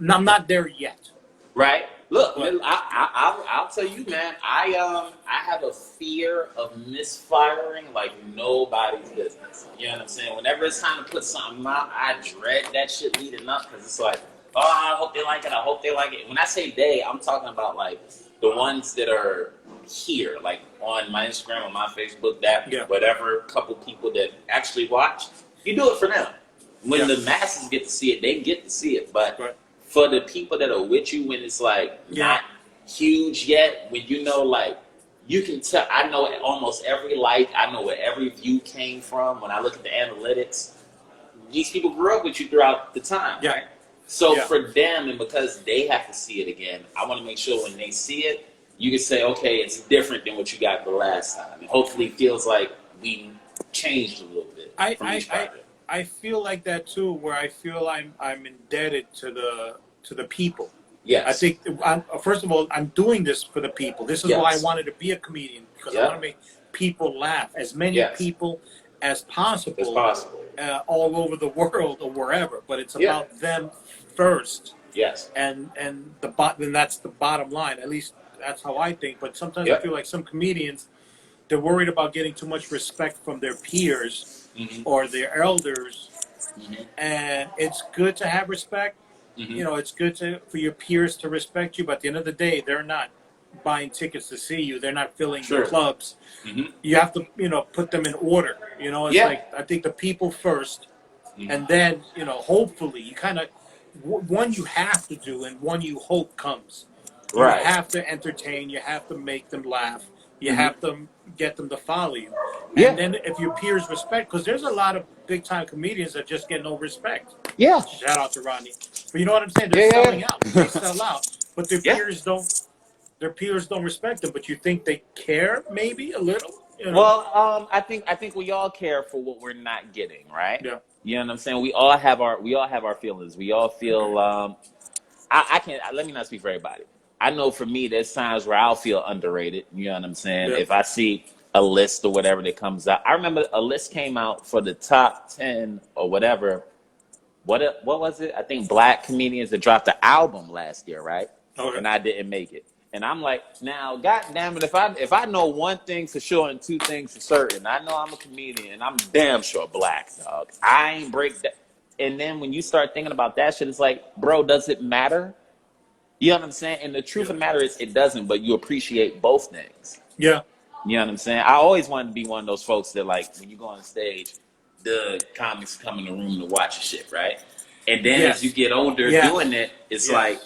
I'm not there yet. Right. Look, I'll tell you, man. I have a fear of misfiring like nobody's business. You know what I'm saying? Whenever it's time to put something out, I dread that shit leading up because it's like, oh, I hope they like it. I hope they like it. When I say they, I'm talking about like the ones that are here, like on my Instagram, on my Facebook, whatever couple people that actually watch. You do it for them. When the masses get to see it, they get to see it. But for the people that are with you when it's like not huge yet, when like you can tell, I know almost every like, I know where every view came from. When I look at the analytics, these people grew up with you throughout the time, right? So for them, and because they have to see it again, I want to make sure when they see it, you can say, okay, it's different than what you got the last time. And hopefully it feels like we changed a little bit. I feel like that too, where I feel I'm indebted to the people. Yes. I think first of all, I'm doing this for the people. This is why I wanted to be a comedian because I want to make people laugh, as many people as possible, all over the world or wherever. But it's about them first. Yes. And then that's the bottom line. At least that's how I think. But sometimes I feel like some comedians, they're worried about getting too much respect from their peers. Mm-hmm. Or their elders, and it's good to have respect. Mm-hmm. It's good for your peers to respect you, but at the end of the day, they're not buying tickets to see you. They're not filling the clubs. Mm-hmm. You have to, put them in order. It's like I think the people first, and then hopefully you kind of one you have to do and one you hope comes. Right. You have to entertain. You have to make them laugh. You have to get them to follow you. Yeah. And then if your peers respect, because there's a lot of big time comedians that just get no respect. Yeah. Shout out to Rodney. But you know what I'm saying? They're selling out. They sell out. But their peers don't. Their peers don't respect them. But you think they care maybe a little? You know? Well, I think we all care for what we're not getting, right? Yeah. You know what I'm saying? We all have our feelings. We all feel. I can't. Let me not speak for everybody. I know for me, there's times where I'll feel underrated. You know what I'm saying? Yeah. If I see a list or whatever that comes out, I remember a list came out for the top 10 or whatever. What was it? I think black comedians that dropped the album last year, right? Okay. And I didn't make it. And I'm like, now, God damn it, if I know one thing for sure and two things for certain, I know I'm a comedian and I'm damn sure black, dog. I ain't break that. And then when you start thinking about that shit, it's like, bro, does it matter? You know what I'm saying? And the truth of the matter is, it doesn't, but you appreciate both things. Yeah. You know what I'm saying? I always wanted to be one of those folks that, like, when you go on stage, the comics come in the room to watch your shit, right? And then as you get older doing it, it's like,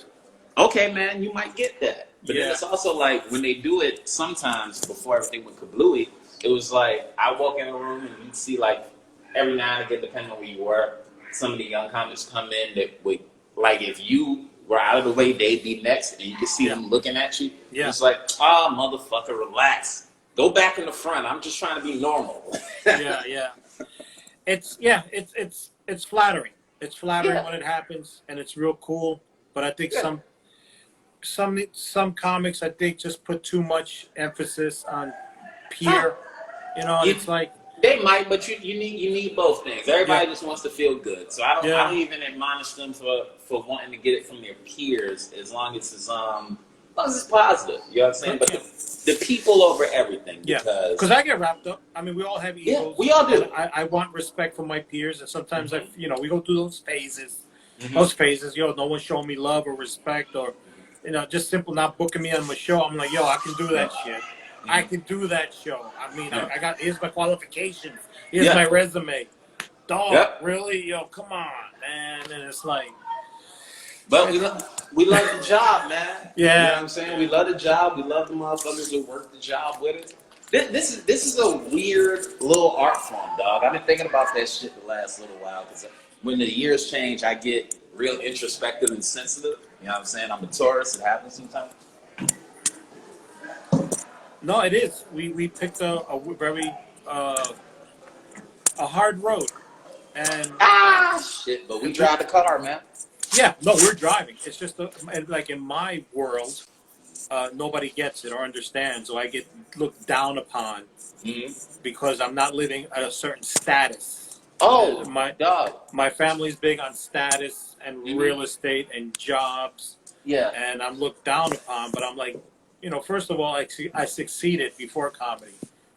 okay, man, you might get that. But then it's also like, when they do it, sometimes before everything went kablooey, it was like, I walk in a room and you'd see, like, every now and again, depending on where you were, some of the young comics come in that would, like, if you were out of the way, they'd be next, and you could see them looking at you. Yeah. It's like, oh, motherfucker, relax. Go back in the front. I'm just trying to be normal. It's flattering. It's flattering when it happens, and it's real cool. But I think some comics, I think, just put too much emphasis on peer. You know, it's like they might, but you need both things. Everybody just wants to feel good, so I don't even admonish them for wanting to get it from their peers, as long as it's positive. You know what I'm saying? But the people over everything. Because I get wrapped up. I mean, we all have egos. Yeah, we all do. I want respect from my peers, and sometimes we go through those phases. Those phases, no one showing me love or respect, or just simple not booking me on my show. I'm like, I can do that shit. I can do that show. I mean, here's my qualifications. Here's my resume. Dog, really? Come on, man. And it's like, but we love the job, man. Yeah. You know what I'm saying? We love the job. We love the motherfuckers that work the job with it. This is a weird little art form, dog. I've been thinking about that shit the last little while, because when the years change, I get real introspective and sensitive. You know what I'm saying? I'm a Taurus. It happens sometimes. No, it is. We picked a very a hard road, and shit. But we drive the car, man. Yeah, no, we're driving. It's just like in my world, nobody gets it or understands, so I get looked down upon because I'm not living at a certain status. Oh, my family's big on status and real estate and jobs. Yeah, and I'm looked down upon. But I'm like, first of all, I succeeded before comedy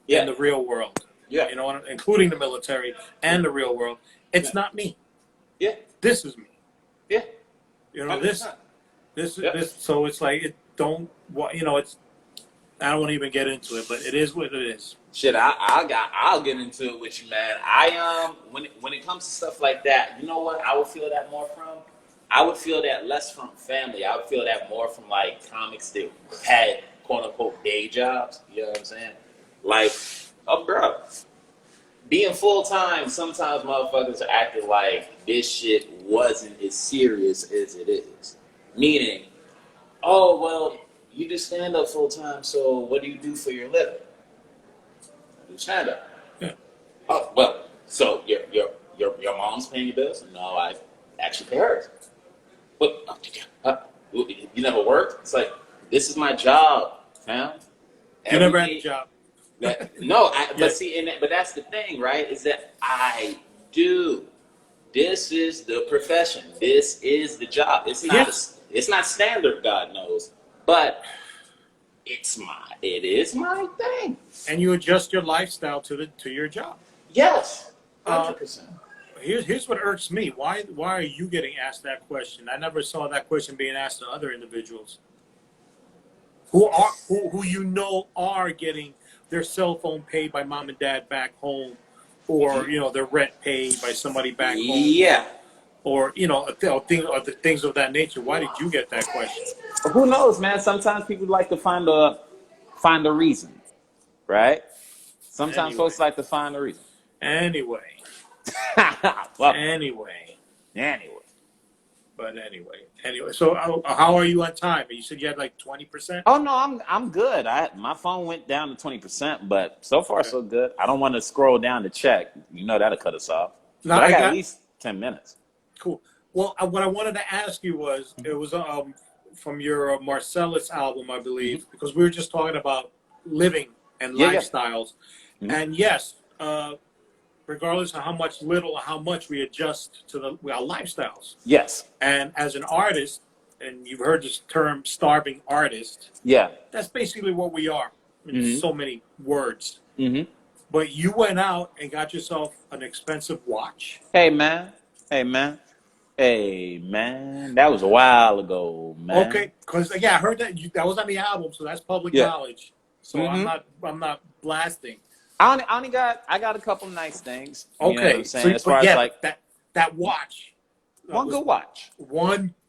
in the real world. Yeah, including the military and the real world. It's not me. Yeah, this is me. Yeah, this. So it's like it's. I don't want to even get into it, but it is what it is. Shit, I'll get into it with you, man. When it comes to stuff like that, you know what I would feel that more from? I would feel that less from family. I would feel that more from like comics that had quote unquote day jobs. You know what I'm saying? Like, bro, being full time, sometimes motherfuckers are acting like this shit wasn't as serious as it is. Meaning, oh well, you just stand up full time. So what do you do for your living? I do stand up. Yeah. Oh well, so your mom's paying your bills? No, I actually pay hers. What? You never worked? It's like, this is my job, fam. You never had a job. But see, but that's the thing, right? Is that I do. This is the profession. This is the job. It's not standard, God knows, but it is my thing. And you adjust your lifestyle to your job. Yes, 100%. Here's what irks me. Why are you getting asked that question? I never saw that question being asked to other individuals who are getting their cell phone paid by mom and dad back home, or their rent paid by somebody back home. Yeah. Or things of that nature. Why did you get that question? Who knows, man? Sometimes people like to find a reason. right? Sometimes Anyway. folks like to find a reason. Anyway. Well, Anyway. But anyway. So how are you on time? You said you had like 20%? oh no, I'm good. My phone went down to 20%, but so far so good. I don't want to scroll down to check. You know that'll cut us off. No, But I got at least 10 minutes. Cool. Well, what I wanted to ask you was, it was from your Marcellus album, I believe, because we were just talking about living and lifestyles. Mm-hmm. And yes, regardless of how much little or how much we adjust to our lifestyles. Yes. And as an artist, and you've heard this term starving artist. Yeah. That's basically what we are in so many words. Mm-hmm. But you went out and got yourself an expensive watch. Hey man. That was a while ago, man. Okay, because I heard that that was on the album, so that's public knowledge. So I'm not blasting. I got a couple nice things. Okay, you know what I'm saying? So, as far as like that watch, one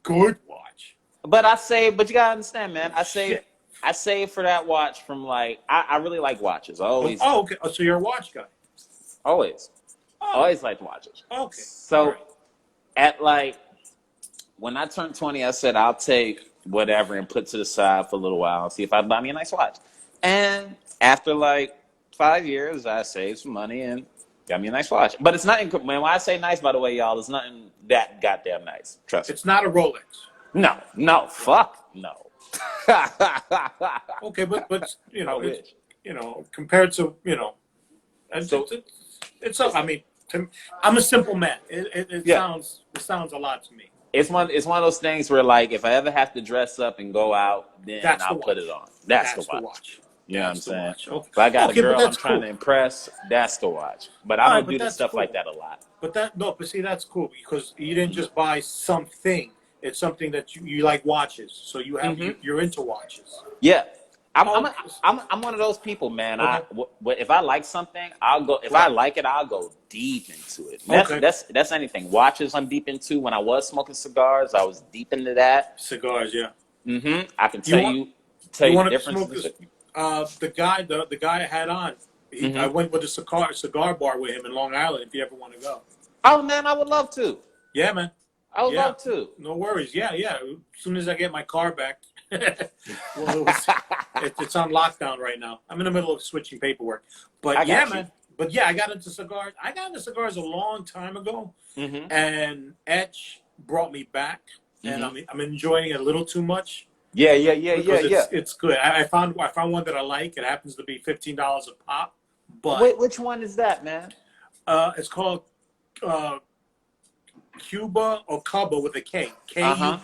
good watch. But you gotta understand, man. I save for that watch from like I really like watches. I always. Oh, okay. So you're a watch guy. Always liked watches. Okay. So at like when I turned 20, I said I'll take whatever and put to the side for a little while and see if I buy me a nice watch. And after like 5 years, I saved some money and got me a nice watch. But it's nothing. When I say nice, by the way, y'all, it's nothing that goddamn nice. Trust me. It's not a Rolex. No, fuck no. Okay, but you know, compared to it's I mean, I'm a simple man. It sounds a lot to me. It's one of those things where like if I ever have to dress up and go out, then I'll put it on. That's the watch. You know what I'm saying? Okay. If I got a girl I'm trying cool. to impress, that's the watch. But I don't do the stuff like that a lot. But see, that's cool because you didn't just buy something. It's something that you like watches. So you have you're into watches. Yeah. I'm one of those people, man. Okay. If I like something, I'll go. If I like it, I'll go deep into it. That's anything. Watches, I'm deep into. When I was smoking cigars, I was deep into that. Cigars, yeah. I can tell you the differences. The guy I had on. I went with a cigar bar with him in Long Island. If you ever want to go. Oh man, I would love to. Yeah, man. I would love to. No worries. Yeah. As soon as I get my car back. Well, it's on lockdown right now. I'm in the middle of switching paperwork. But man. But I got into cigars. I got into cigars a long time ago. And Etch brought me back. And I'm enjoying it a little too much. Yeah. It's good. I found one that I like. It happens to be $15 a pop. But which one is that, man? It's called Cuba or Cuba with a K. Kuba.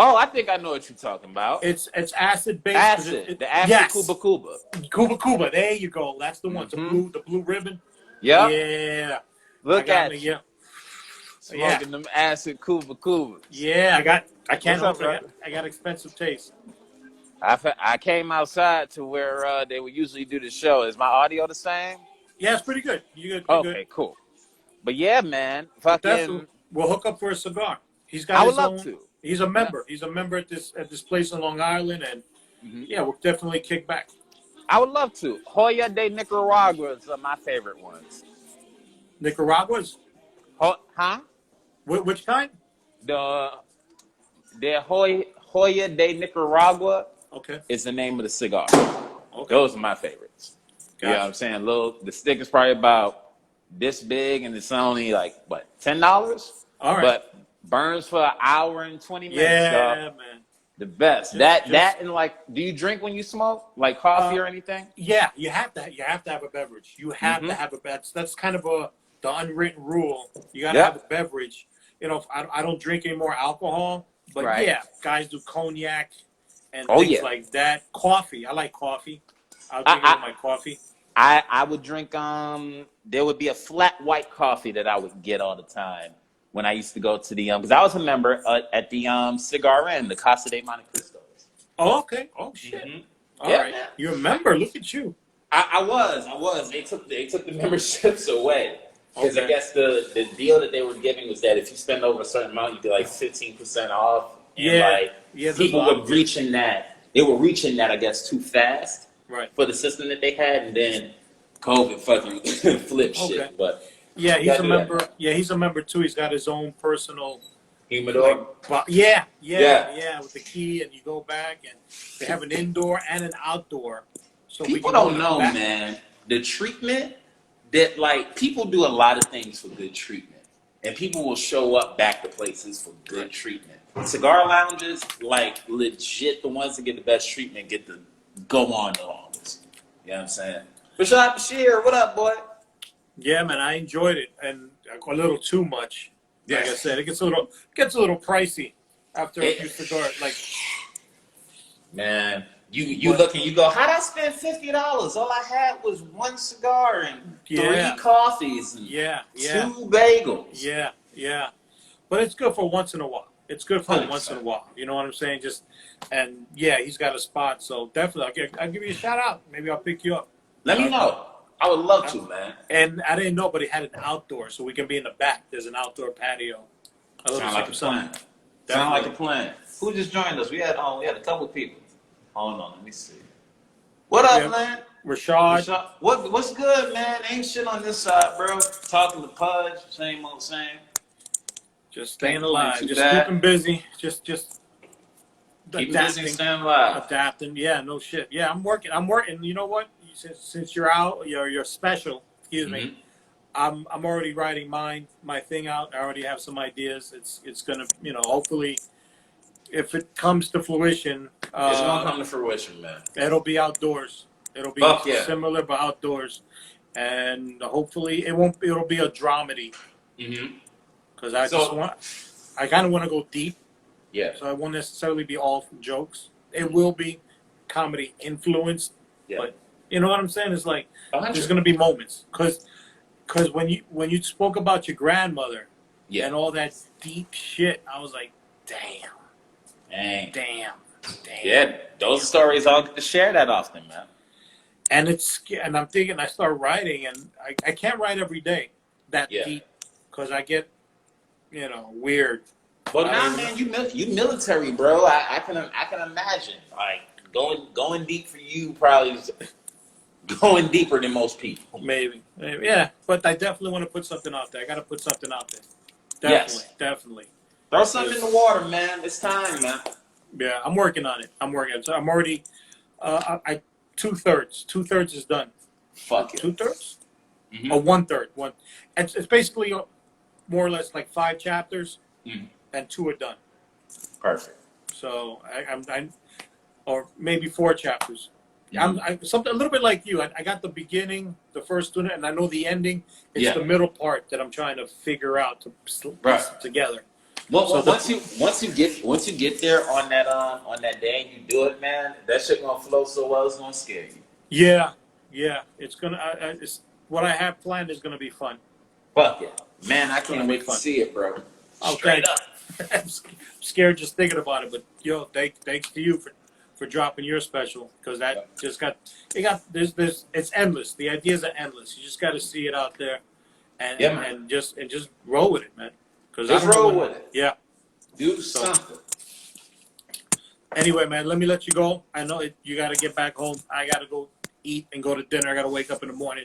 Oh, I think I know what you're talking about. It's acid based. The acid Cuba. There you go. That's the one. The blue ribbon. Yep. Yeah. Look at me. Yeah. Smoking them acid Cuba. Yeah, I got expensive taste. I came outside to where they would usually do the show. Is my audio the same? Yeah, it's pretty good. You good? Okay, cool. But yeah, man, fucking. We'll hook up for a cigar. He's got. I would love to. He's a member. He's a member at this place in Long Island, and we'll definitely kick back. I would love to. Joya de Nicaraguas are my favorite ones. Nicaraguas? Huh? Which kind? The Joya de Nicaragua. Okay. Is the name of the cigar. Okay. Those are my favorites. Gotcha. You know what I'm saying? The stick is probably about this big, and it's only like what, $10? All right. But burns for an hour and 20 minutes. Yeah, dog. man. The best. That and like, do you drink when you smoke, like coffee or anything? Yeah, you have to have a beverage. You have to have a beverage. That's kind of the unwritten rule. You got to have a beverage. You know, I don't drink any more alcohol, but guys do cognac and things like that. Coffee. I like coffee. I'll drink it with my coffee. I would drink, there would be a flat white coffee that I would get all the time when I used to go to the, because I was a member at the Cigar Inn, the Casa de Monte Cristos. Oh, okay. Oh, shit. All right. Man. You're a member. Look at you. I was. They took the memberships away. Because I guess the deal that they were giving was that if you spend over a certain amount, you get like 15% off. And people were reaching that. They were reaching that, I guess, too fast. Right. for the system that they had, and then COVID fucking flipped shit. But yeah, he's a member. Yeah, he's a member too. He's got his own personal humidor. Yeah, with the key, and you go back, and they have an indoor and an outdoor. So people don't know, man, the treatment that, like, people do a lot of things for good treatment, and people will show up back to places for good treatment. Cigar lounges, like, legit, the ones that get the best treatment get to go on the longest. You know what I'm saying? Rashad Bashir, what up, boy? Yeah, man, I enjoyed it, and a little too much. Like I said, it gets a little pricey after a few cigars. Like, man, you look and you go, how'd I spend $50? All I had was one cigar and 3 coffees and 2 bagels. Yeah. But it's good for once in a while. It's good for 100%. Once in a while. You know what I'm saying? He's got a spot. So definitely, I'll give you a shout out. Maybe I'll pick you up. Let me know. I would love to, man. And I didn't know, but he had an outdoor, so we can be in the back. There's an outdoor patio. Sound like a plan. Sound like a plan. Who just joined us? We had a couple people. Hold on, let me see. What up, man? Rashad. What's good, man? Ain't shit on this side, bro. Talking to Pudge, same old same. Just staying alive. Just keeping busy. Just keeping busy and staying alive. Adapting. Yeah, no shit. Yeah, I'm working. You know what? Since you're out, you're special. Excuse me. I'm already writing my thing out. I already have some ideas. It's gonna, hopefully, if it comes to fruition, it's gonna come to fruition, man. It'll be outdoors. It'll be similar but outdoors, and hopefully it'll be a dramedy. Because I kind of want to go deep. Yeah. So I won't necessarily be all jokes. It will be comedy influenced, but you know what I'm saying? It's like there's gonna be moments because when you spoke about your grandmother and all that deep shit, I was like, damn. Yeah, those stories all get to share that often, man. And I'm thinking I start writing, and I can't write every day that deep because I get weird. Well, nah, man, you military, bro. I can imagine like going deep for you probably is going deeper than most people. Maybe, yeah. But I definitely want to put something out there. I got to put something out there. Definitely. Throw something in the water, man. It's time, man. Yeah, I'm working on it. So I'm already, 2/3. 2/3 is done. Fuck it. 2/3? Or 1/3. It's basically more or less like 5 chapters, and 2 are done. Perfect. So I'm or maybe 4 chapters. I'm something a little bit like you. I got the beginning, the first one, and I know the ending. It's the middle part that I'm trying to figure out to piece together. Well, so once you get there on that day and you do it, man, that shit gonna flow so well it's gonna scare you. Yeah. It's gonna. It's what I have planned is gonna be fun. Fuck yeah, man! I can't wait to see it, bro. Straight up. I'm scared just thinking about it, but thanks to you for dropping your special because that just there's it's endless. The ideas are endless. You just got to see it out there, and just roll with it, man. Just roll with it. Yeah. Do something. Anyway, man, let me let you go. I know you got to get back home. I got to go eat and go to dinner. I got to wake up in the morning.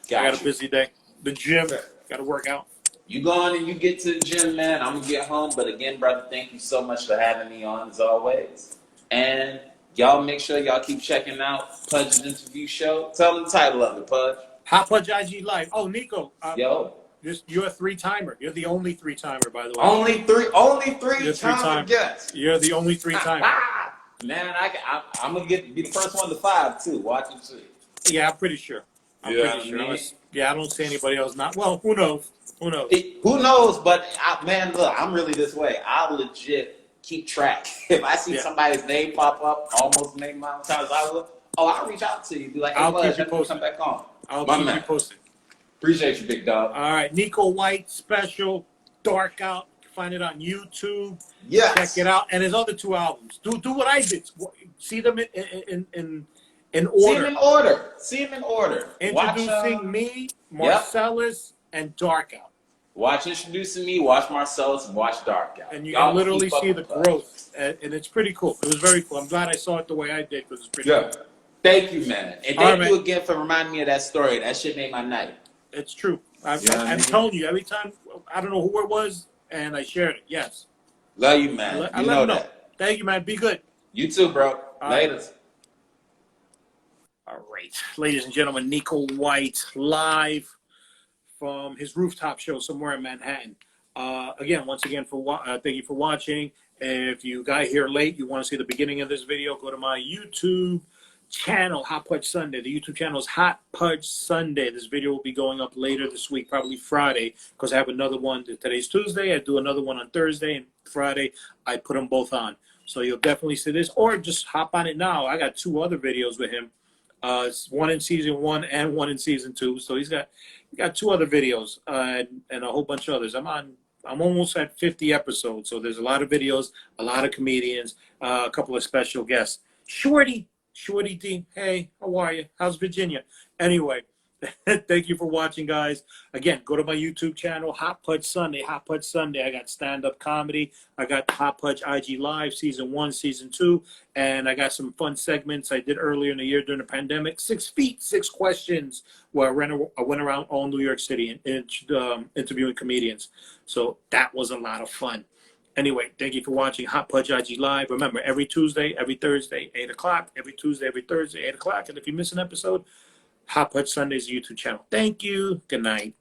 I got a busy day. The gym. Got to work out. You go on and you get to the gym, man. I'm going to get home. But again, brother, thank you so much for having me on as always. And y'all make sure y'all keep checking out Pudge's interview show. Tell them the title of it, Pudge. Hot Pudge IG Live. Oh, Neko. Yo. You're a 3-timer. You're the only 3-timer, by the way. Only three timer guests. You're the only 3-timer. Man, I'm going to be the first one to 5, too. Watch and see. Yeah, I'm pretty sure. I'm pretty sure. I don't see anybody else not. Well, who knows? Who knows? But, man, look, I'm really this way. I'll legit keep track. If I see somebody's name pop up almost the name amount of times I will, I'll reach out to you. Be like, hey, Pudge, come back on. I'll keep you posted. Appreciate you, big dog. All right, Neko White special, Dark Out. Find it on YouTube. Yes. Check it out. And his other 2 albums. Do what I did. See them in order. See them in order. Introducing me, Marcellus, and Dark Out. Watch Introducing Me, watch Marcellus, and watch Dark Out. And you can literally see the growth. And it's pretty cool. It was very cool. I'm glad I saw it the way I did because it's pretty cool. Thank you, man. And All thank right, you again for reminding me of that story. That shit made my night. it's true. You know what I I'm mean? telling you, every time, I don't know who it was, and I shared it. Yes. Love you, man. I You let know them know. that. Thank you, man. Be good. You too, bro. All right. Later. All right. Ladies and gentlemen, Neko White live from his rooftop show somewhere in Manhattan. Again, once again, thank you for watching. If you got here late, you want to see the beginning of this video, go to my YouTube channel, Hot Pudge Sunday. The YouTube channel is Hot Pudge Sunday. This video will be going up later this week, probably Friday, because I have another one. Today's Tuesday. I do another one on Thursday, and Friday I put them both on. So you'll definitely see this, or just hop on it now. I got 2 other videos with him. One in season 1 and one in season 2. So he got 2 other videos and a whole bunch of others. I'm almost at 50 episodes. So there's a lot of videos, a lot of comedians, a couple of special guests. Shorty D, hey, how are you? How's Virginia? Anyway, thank you for watching, guys. Again, go to my YouTube channel, Hot Pudge Sunday. Hot Pudge Sunday. I got stand-up comedy. I got Hot Pudge IG Live, season 1, season 2, and I got some fun segments I did earlier in the year during the pandemic. 6 feet, 6 questions, where I went around all New York City and interviewing comedians. So that was a lot of fun. Anyway, thank you for watching Hot Pudge IG Live. Remember, every Tuesday, every Thursday, 8 o'clock. Every Tuesday, every Thursday, 8 o'clock. And if you miss an episode, Hot Pudge Sunday's YouTube channel. Thank you. Good night.